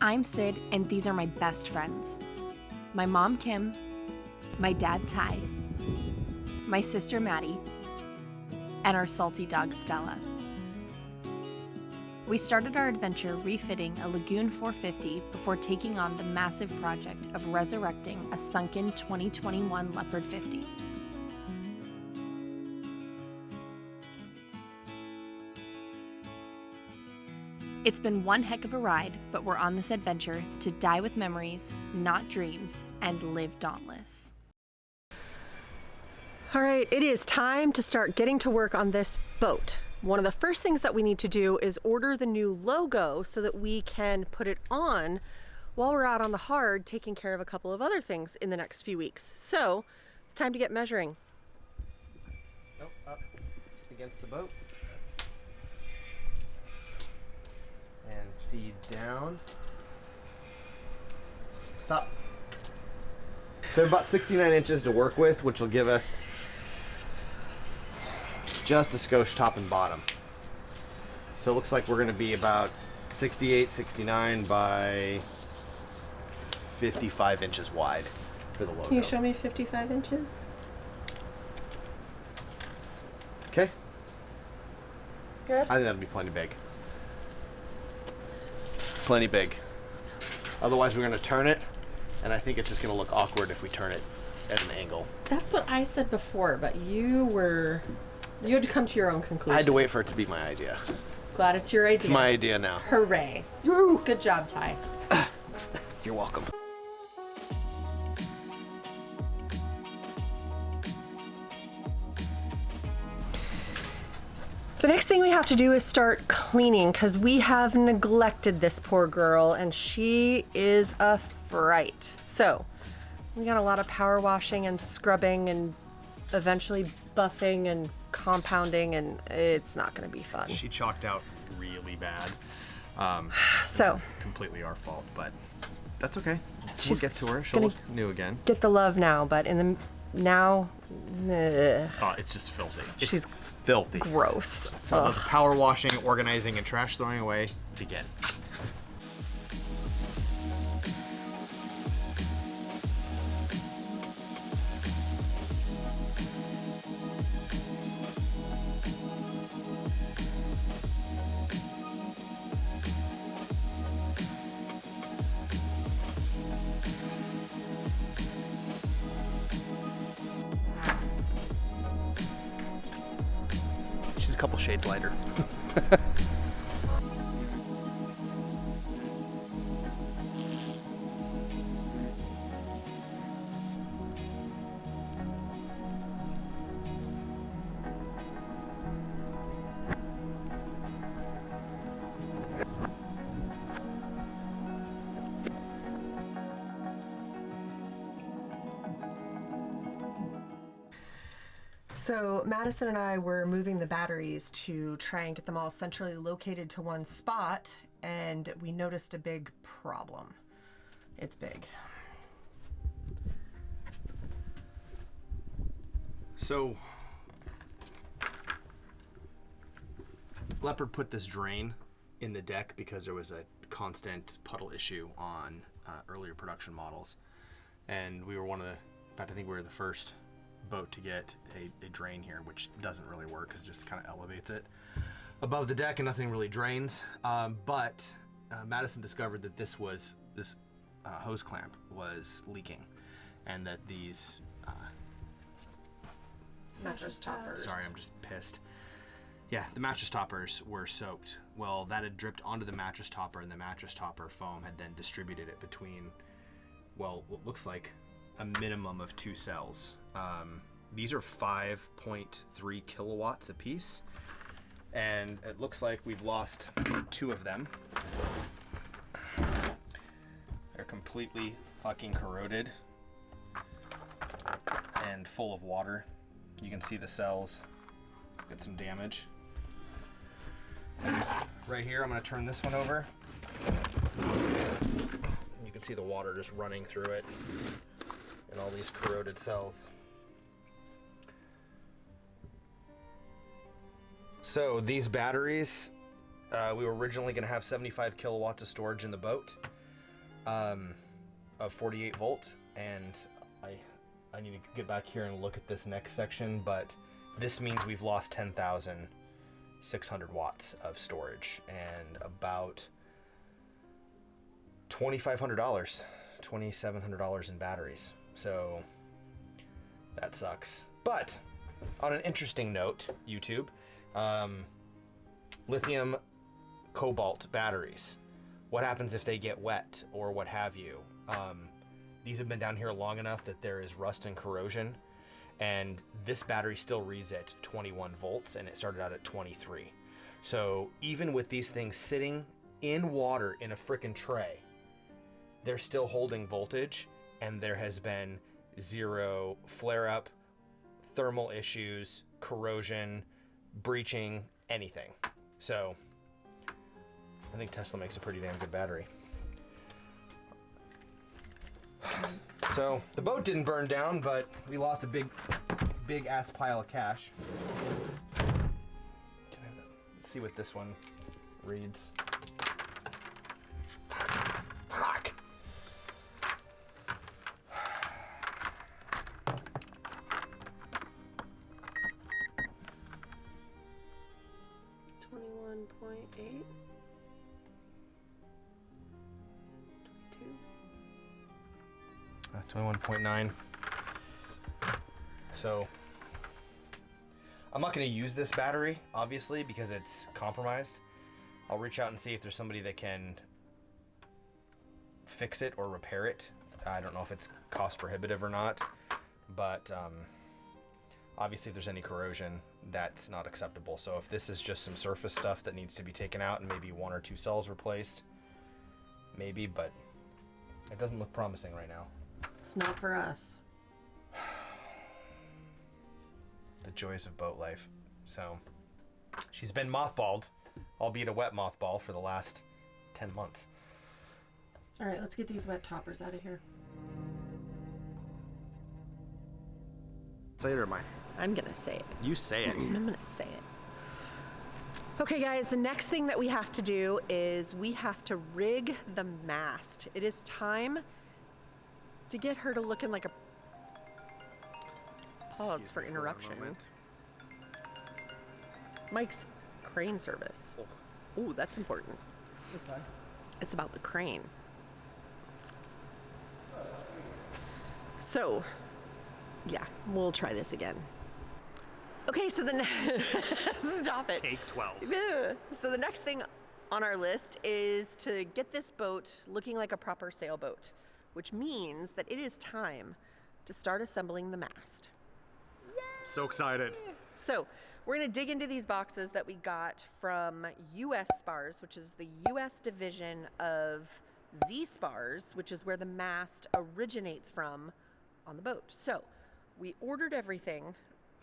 I'm Sid, and these are my best friends. My mom, Kim, my dad, Ty, my sister, Maddie, and our salty dog, Stella. We started our adventure refitting a Lagoon 450 before taking on the massive project of resurrecting a sunken 2021 Leopard 50. It's been one heck of a ride, but we're on this adventure to die with memories, not dreams, and live dauntless. All right, it is time to start getting to work on this boat. One of the first things that we need to do is order the new logo so that we can put it on while we're out on the hard taking care of a couple of other things in the next few weeks. So it's time to get measuring. Nope, up against the boat. And feed down. Stop. So about 69 inches to work with, which will give us just a skosh top and bottom. So it looks like we're going to be about 68, 69 by 55 inches wide for the logo. Can you show me 55 inches? Okay. Good. I think that'll be plenty big. Plenty big. Otherwise we're going to turn it, and I think it's just going to look awkward if we turn it at an angle. That's what I said before, but you had to come to your own conclusion. I had to wait for it to be my idea. Glad it's your idea. It's my idea now. Hooray. Woo. Good job, Ty. You're welcome. The next thing we have to do is start cleaning because we have neglected this poor girl and she is a fright. So we got a lot of power washing and scrubbing and eventually buffing and compounding, and it's not going to be fun. She chalked out really bad. So it's completely our fault, but that's okay. She's We'll get to her. She'll look new again. get the love now, but in the now, Oh, it's just filthy. It's she's filthy. gross. So Ugh. the power washing, organizing, and trash throwing away begin. She's a couple shades lighter. So Madison and I were moving the batteries to try and get them all centrally located to one spot, and we noticed a big problem. It's big. So Leopard put this drain in the deck because there was a constant puddle issue on earlier production models, and we were one of the, in fact I think we were the first boat to get a drain here, which doesn't really work because it just kind of elevates it above the deck and nothing really drains. But Madison discovered that this hose clamp was leaking, and that these Mattress toppers. sorry, I'm just pissed. Yeah, the mattress toppers were soaked. Well, that had dripped onto the mattress topper, and the mattress topper foam had then distributed it between, well, what looks like a minimum of 2 cells. These are 5.3 kilowatts a piece, and it looks like we've lost 2 of them. They're completely fucking corroded and full of water. You can see the cells get some damage. Right here, I'm going to turn this one over. You can see the water just running through it and all these corroded cells. So these batteries, we were originally going to have 75 kilowatts of storage in the boat. of 48 volt, and I need to get back here and look at this next section, but this means we've lost 10,600 watts of storage and about $2,500, $2,700 in batteries. So that sucks. But on an interesting note, YouTube, lithium cobalt batteries. What happens if they get wet or what have you? These have been down here long enough that there is rust and corrosion, and this battery still reads at 21 volts, and it started out at 23. So even with these things sitting in water in a frickin' tray, they're still holding voltage, and there has been zero flare-up, thermal issues, corrosion, breaching, anything. So I think Tesla makes a pretty damn good battery. So the boat didn't burn down, but we lost a big ass pile of cash. Let's see what this one reads. Fuck. $21.8. 21.9. So I'm not going to use this battery, obviously, because it's compromised. I'll reach out and see if there's somebody that can fix it or repair it. I don't know if it's cost prohibitive or not, but obviously if there's any corrosion, that's not acceptable. So if this is just some surface stuff that needs to be taken out and maybe 1 or 2 cells replaced, maybe, but it doesn't look promising right now. It's not for us. The joys of boat life. So she's been mothballed, albeit a wet mothball, for the last 10 months. All right, let's get these wet toppers out of here. Say it or mine? I'm gonna say it. You say it. I'm gonna say it. Okay guys, the next thing that we have to do is we have to rig the mast. It is time to get her to looking like a... Pause for interruption. Mike's crane service. Oh, that's important. Okay. It's about the crane. So, yeah, we'll try this again. Okay, so stop it. Take 12. So the next thing on our list is to get this boat looking like a proper sailboat, which means that it is time to start assembling the mast. So excited. So we're gonna dig into these boxes that we got from US Spars, which is the US division of Z Spars, which is where the mast originates from on the boat. So we ordered everything.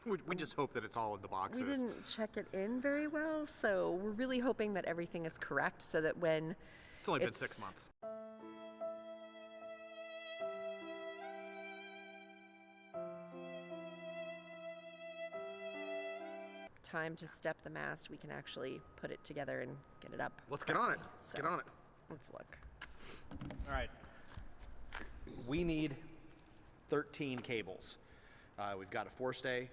We just hope that it's all in the boxes. We didn't check it in very well, so we're really hoping that everything is correct so that when It's only been 6 months. time to step the mast, we can actually put it together and get it up. Let's get on it. Let's So, get on it. Let's look. All right. We need 13 cables. We've got a forestay,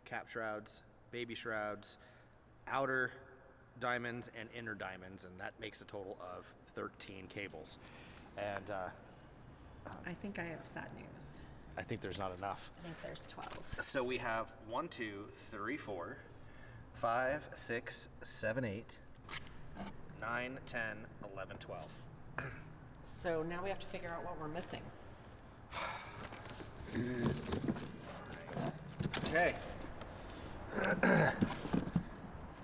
cap shrouds, baby shrouds, outer diamonds, and inner diamonds, and that makes a total of 13 cables. And I think I have sad news. I think there's not enough. I think there's 12. So we have 1, 2, 3, 4, 5, 6, 7, 8, 9, 10, 11, 12. So now we have to figure out what we're missing. Okay.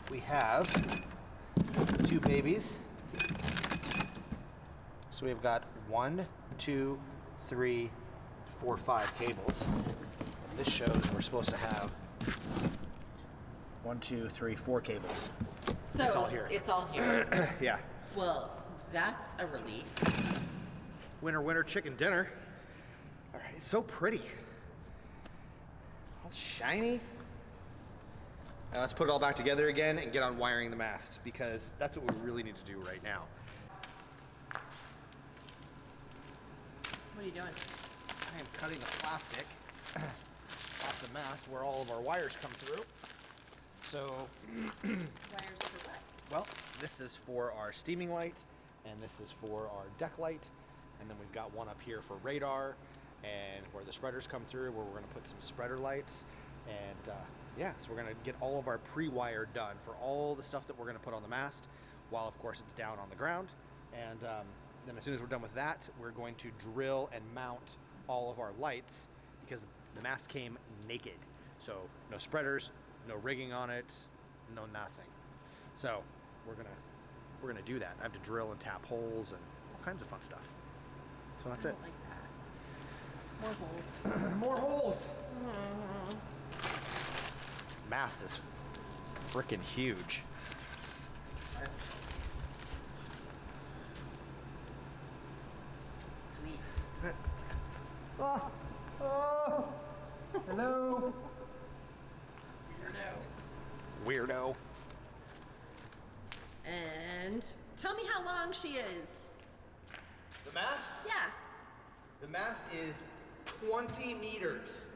We have 2 babies. So we've got 1, 2, 3, 4, 5 cables. This shows we're supposed to have 1, 2, 3, 4 cables. So It's all here. It's all here. Yeah. Well, that's a relief. Winter, winter chicken dinner. All right, it's so pretty. All shiny. Now let's put it all back together again and get on wiring the mast, because that's what we really need to do right now. you doing? I am cutting the plastic off the mast where all of our wires come through. So, Wires for what? well, this is for our steaming light, and this is for our deck light, and then we've got one up here for radar, and where the spreaders come through, where we're going to put some spreader lights, and yeah, so we're going to get all of our pre-wire done for all the stuff that we're going to put on the mast, while of course it's down on the ground, and then as soon as we're done with that, we're going to drill and mount all of our lights, because the mast came naked, so no spreaders, no rigging on it, no nothing. So we're gonna do that. I have to drill and tap holes and all kinds of fun stuff. So that's it. Like that. More holes. More holes. This mast is freaking huge. Sweet. Oh, hello. Weirdo. And tell me how long she is. The mast? Yeah. The mast is 20 meters.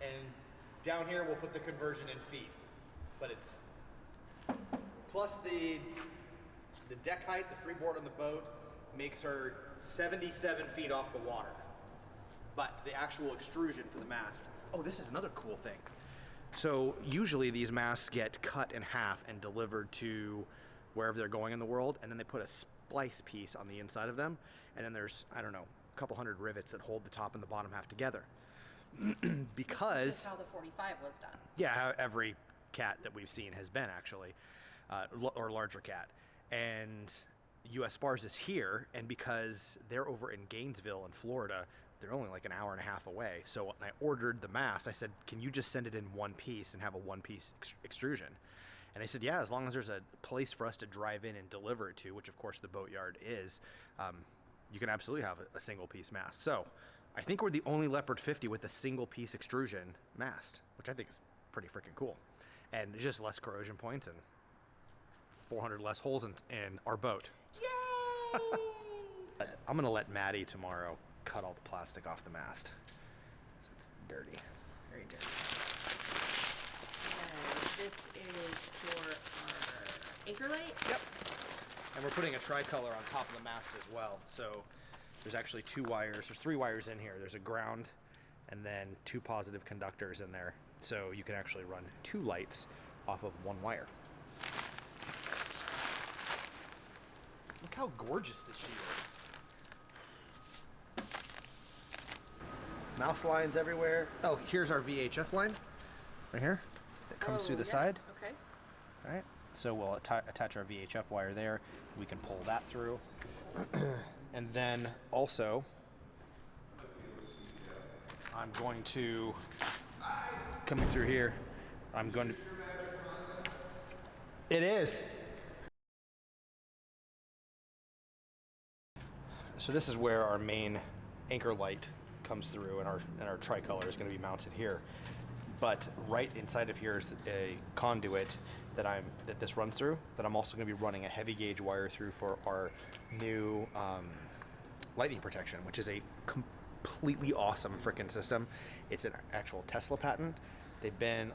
And down here we'll put the conversion in feet. But it's plus the deck height, the freeboard on the boat makes her 77 feet off the water. But the actual extrusion for the mast. Oh, this is another cool thing. So usually these masts get cut in half and delivered to wherever they're going in the world, and then they put a splice piece on the inside of them, and then there's, I don't know, a couple hundred rivets that hold the top and the bottom half together. Because Just how the 45 was done. yeah, how every cat that we've seen has been actually, or larger cat. And US Spars is here, and because they're over in Gainesville in Florida, they're only like an hour and a half away. So when I ordered the mast, I said, can you just send it in one piece and have a one-piece extrusion? And they said, yeah, as long as there's a place for us to drive in and deliver it to, which of course the boatyard is, you can absolutely have a single-piece mast. So I think we're the only Leopard 50 with a single-piece extrusion mast, which I think is pretty freaking cool. And just less corrosion points and 400 less holes in our boat. Yay! I'm gonna let Maddie tomorrow cut all the plastic off the mast. It's dirty. Very dirty. And this is for our anchor light. Yep. And we're putting a tricolor on top of the mast as well. So there's actually two wires. There's three wires in here. There's a ground and then two positive conductors in there. So you can actually run two lights off of one wire. Look how gorgeous that she is. Mouse lines everywhere. Oh, here's our VHF line right here that comes through the side. Okay. All right. So we'll attach our VHF wire there. We can pull that through. And then also, I'm going to, coming through here, I'm going to, it is. So this is where our main anchor light comes through, and our tricolor is going to be mounted here. But right inside of here is a conduit that this runs through, that I'm also going to be running a heavy gauge wire through for our new lightning protection, which is a completely awesome freaking system. It's an actual Tesla patent. They've been,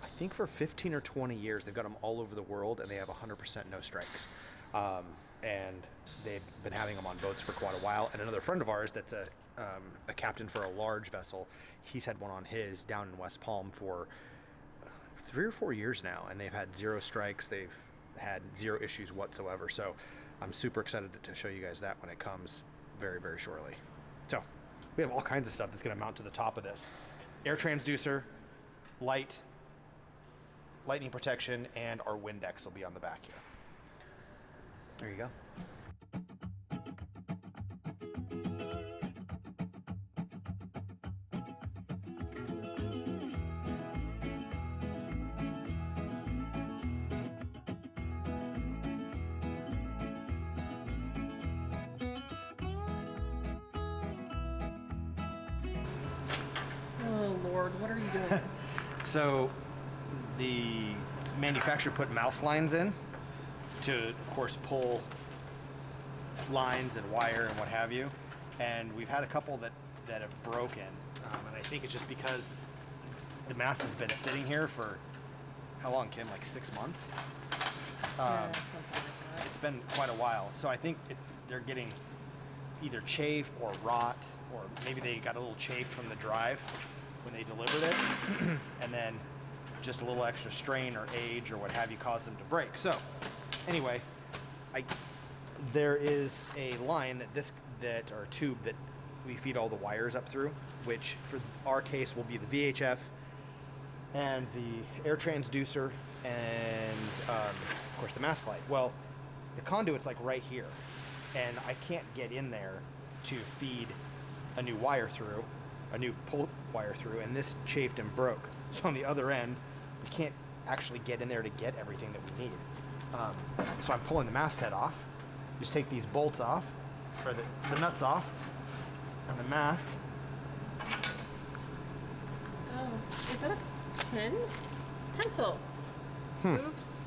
I think, for 15 or 20 years. They've got them all over the world, and they have 100% no strikes. And they've been having them on boats for quite a while. And another friend of ours that's a captain for a large vessel, he's had one on his down in West Palm for 3 or 4 years now, and they've had 0 strikes. They've had 0 issues whatsoever. So I'm super excited to show you guys that when it comes very, very shortly. So we have all kinds of stuff that's going to mount to the top of this. Air transducer, light, lightning protection, and our Windex will be on the back here. There you go. Oh Lord, what are you doing? So the manufacturer put mouse lines in to, of course, pull lines and wire and what have you. and we've had a couple that have broken, and I think it's just because the mast has been sitting here for how long, Kim? Like 6 months? Yeah, something like that. It's been quite a while. So I think they're getting either chafe or rot, or maybe they got a little chafed from the drive when they delivered it, and then just a little extra strain or age or what have you caused them to break. So anyway, there is a line or a tube that we feed all the wires up through, which for our case will be the VHF and the air transducer and of course the mast light. Well, the conduit's like right here, and I can't get in there to feed a new wire through, a new pull wire through, and this chafed and broke. So on the other end, we can't actually get in there to get everything that we need. So I'm pulling the masthead off. Just take these bolts off, or the nuts off, and the mast. Oh, is that a pen? Pencil. Oops.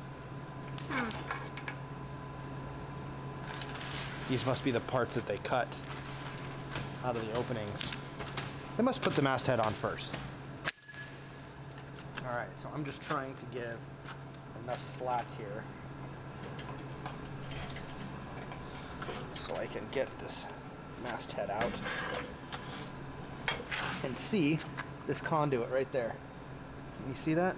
These must be the parts that they cut out of the openings. They must put the masthead on first. All right, so I'm just trying to give enough slack here so I can get this masthead out and see this conduit right there. Can you see that?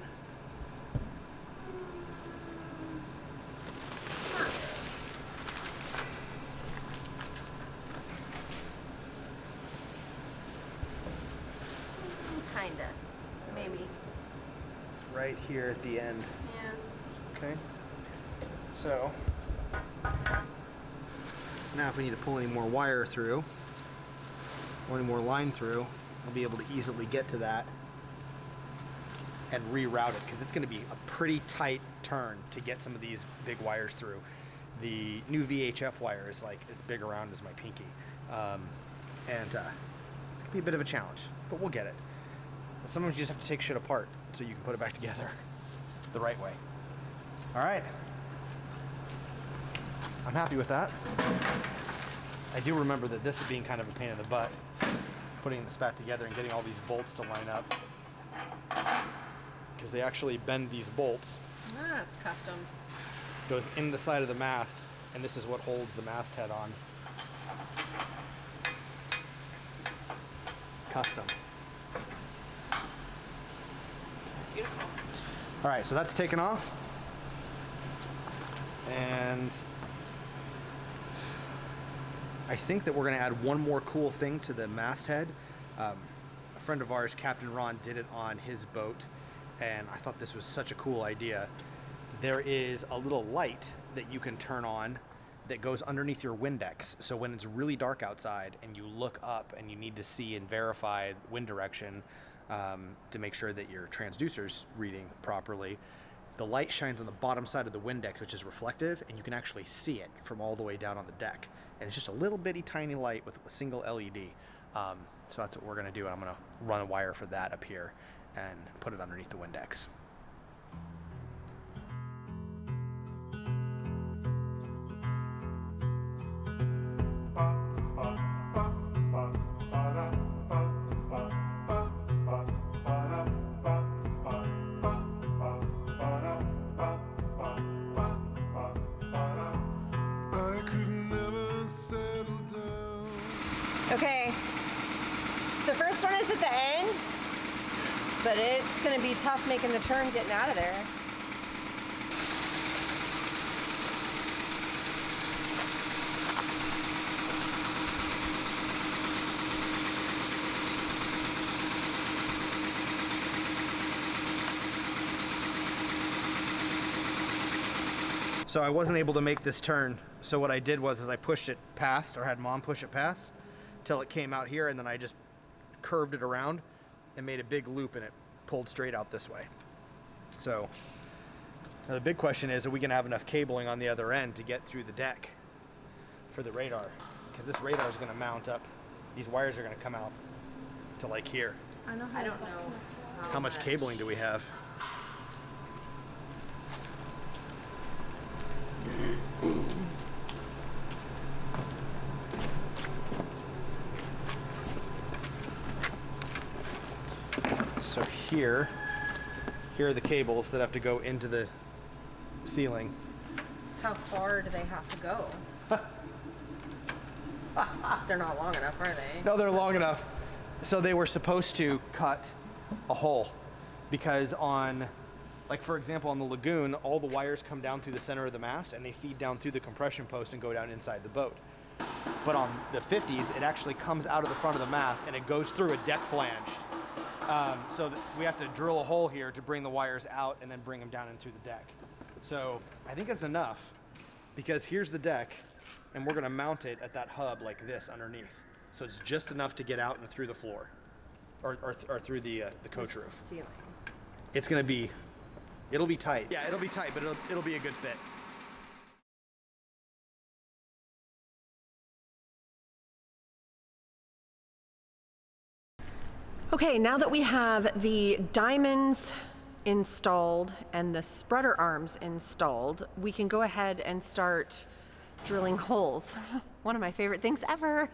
Kinda. Maybe. It's right here at the end. Yeah. Okay. So now if we need to pull any more wire through or any more line through, I'll be able to easily get to that and reroute it, because it's going to be a pretty tight turn to get some of these big wires through. The new VHF wire is like as big around as my pinky, and it's going to be a bit of a challenge, but we'll get it. But sometimes you just have to take shit apart so you can put it back together the right way. All right. I'm happy with that. I do remember that this is being kind of a pain in the butt, putting this back together and getting all these bolts to line up, because they actually bend these bolts. Ah, it's custom. Goes in the side of the mast, and this is what holds the masthead on. Custom. Beautiful. All right, so that's taken off, and I think that we're going to add one more cool thing to the masthead. A friend of ours, Captain Ron, did it on his boat, and I thought this was such a cool idea. There is a little light that you can turn on that goes underneath your Windex. So when it's really dark outside and you look up and you need to see and verify wind direction to make sure that your transducer's reading properly, the light shines on the bottom side of the Windex, which is reflective, and you can actually see it from all the way down on the deck. And it's just a little bitty tiny light with a single LED. So that's what we're going to do. I'm going to run a wire for that up here and put it underneath the Windex. Okay. The first one is at the end, but it's going to be tough making the turn getting out of there. So I wasn't able to make this turn. So what I did was I pushed it past, or had Mom push it past, till it came out here, and then I just curved it around and made a big loop, and it pulled straight out this way. So now the big question is, are we going to have enough cabling on the other end to get through the deck for the radar? Because this radar is going to mount up. These wires are going to come out to like here. I don't know How much cabling do we have? So here are the cables that have to go into the ceiling. How far do they have to go? They're not long enough, are they? No, they're long enough. So they were supposed to cut a hole because on, like for example, on the lagoon, all the wires come down through the center of the mast and they feed down through the compression post and go down inside the boat. But on the 50s, it actually comes out of the front of the mast and it goes through a deck flanged. So we have to drill a hole here to bring the wires out and then bring them down in through the deck. So I think it's enough because here's the deck and we're gonna mount it at that hub like this underneath. So it's just enough to get out and through the floor or through the coach roof. Ceiling. It's gonna be, it'll be tight. Yeah, it'll be tight, but it'll be a good fit. Okay, now that we have the diamonds installed and the spreader arms installed, we can go ahead and start drilling holes. One of my favorite things ever.